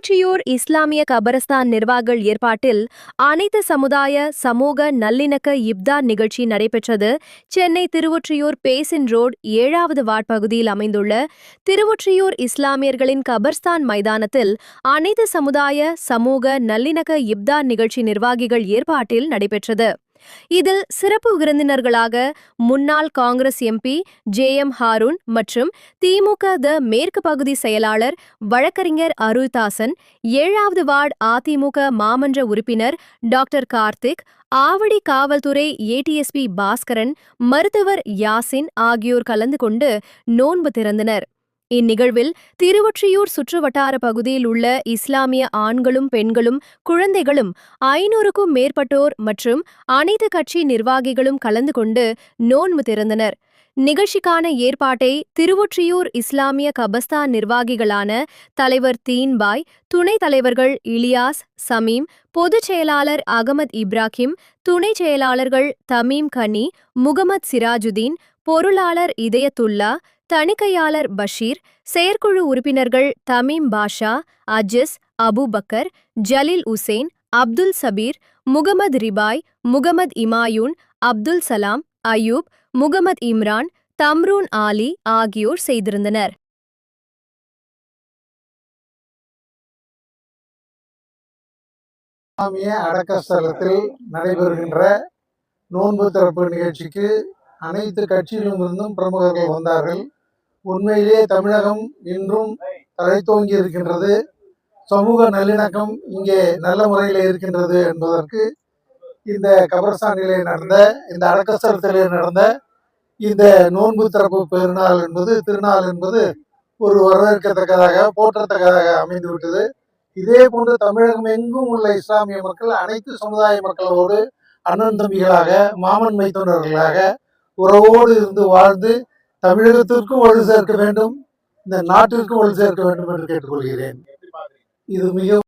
திருவொற்றியூர் இஸ்லாமிய கபரஸ்தான் நிர்வாகிகள் ஏற்பாட்டில் அனைத்து சமுதாய சமூக நல்லிணக்க இப்தார் நிகழ்ச்சி நடைபெற்றது. சென்னை திருவொற்றியூர் பேசின் ரோடு 7வது வார்டு பகுதியில் அமைந்துள்ள திருவொற்றியூர் இஸ்லாமியர்களின் கபர்ஸ்தான் மைதானத்தில் அனைத்து சமுதாய சமூக நல்லிணக்க இப்தார் நிகழ்ச்சி நிர்வாகிகள் ஏற்பாட்டில் நடைபெற்றது. இதில் சிறப்பு விருந்தினர்களாக முன்னாள் காங்கிரஸ் எம்பி JM ஹாரூன் மற்றும் திமுக மேற்கு பகுதி செயலாளர் வழக்கறிஞர் அருள்தாசன், 7வது வார்டு அதிமுக மாமன்ற உறுப்பினர் டாக்டர் கார்த்திக், ஆவடி காவல்துறை ATSP பாஸ்கரன், மருத்துவர் யாசின் ஆகியோர் கலந்து கொண்டு நோன்பு திறந்தனர். இந்நிகழ்வில் திருவொற்றியூர் சுற்றுவட்டார பகுதியில் உள்ள இஸ்லாமிய ஆண்களும் பெண்களும் குழந்தைகளும் 500க்கும் மேற்பட்டோர் மற்றும் அனைத்து கட்சி நிர்வாகிகளும் கலந்து கொண்டு நோன்பு திறந்தனர். நிகழ்ச்சிக்கான ஏற்பாட்டை திருவொற்றியூர் இஸ்லாமிய கபஸ்தான் நிர்வாகிகளான தலைவர் தீன்பாய், துணைத் தலைவர்கள் இலியாஸ், சமீம், பொதுச் செயலாளர் அகமது இப்ராஹிம், துணை செயலாளர்கள் தமீம் கனி, முகமது சிராஜுதீன், பொருளாளர் இதயத்துல்லா, தணிக்கையாளர் பஷீர், செயற்குழு உறுப்பினர்கள் தமீம் பாஷா, அஜிஸ், அபுபக்கர், ஜலீல் உசேன், அப்துல் சபீர், முகமது ரிபாய், முகமது இமாயூன், அப்துல் சலாம், அயூப், முகமது இம்ரான், தம்ரூன் ஆலி ஆகியோர் செய்திருந்தனர். இஸ்லாமிய அடக்கஸ்தலத்தில் நடைபெறுகின்ற நோன்பு திறப்பு நிகழ்ச்சிக்கு அனைத்து கட்சியிலிருந்தும் பிரமுகர்கள் வந்தார்கள். உண்மையிலே தமிழகம் இன்றும் தழைத்தோங்கி இருக்கின்றது. சமூக நல்லிணக்கம் இங்கே நல்ல முறையில் இருக்கின்றது என்பதற்கு இந்த கபர்ஸ்தானிலே நடந்த, இந்த அடக்கஸ்தலத்திலே நடந்த இந்த நோன்பு திறப்பு பெருநாள் என்பது, திருநாள் என்பது ஒரு வரவேற்கத்தக்கதாக, போற்றத்தக்கதாக அமைந்துவிட்டது. இதே போன்று தமிழகம் எங்கும் உள்ள இஸ்லாமிய மக்கள் அனைத்து சமுதாய மக்களோடு அண்ணன் தம்பிகளாக, மாமன் மைத்துனர்களாக உறவோடு இருந்து வாழ்ந்து தமிழகத்திற்கும் வலு சேர்க்க வேண்டும், இந்த நாட்டிற்கும் வலு சேர்க்க வேண்டும் என்று கேட்டுக்கொள்கிறேன். இது மிகவும்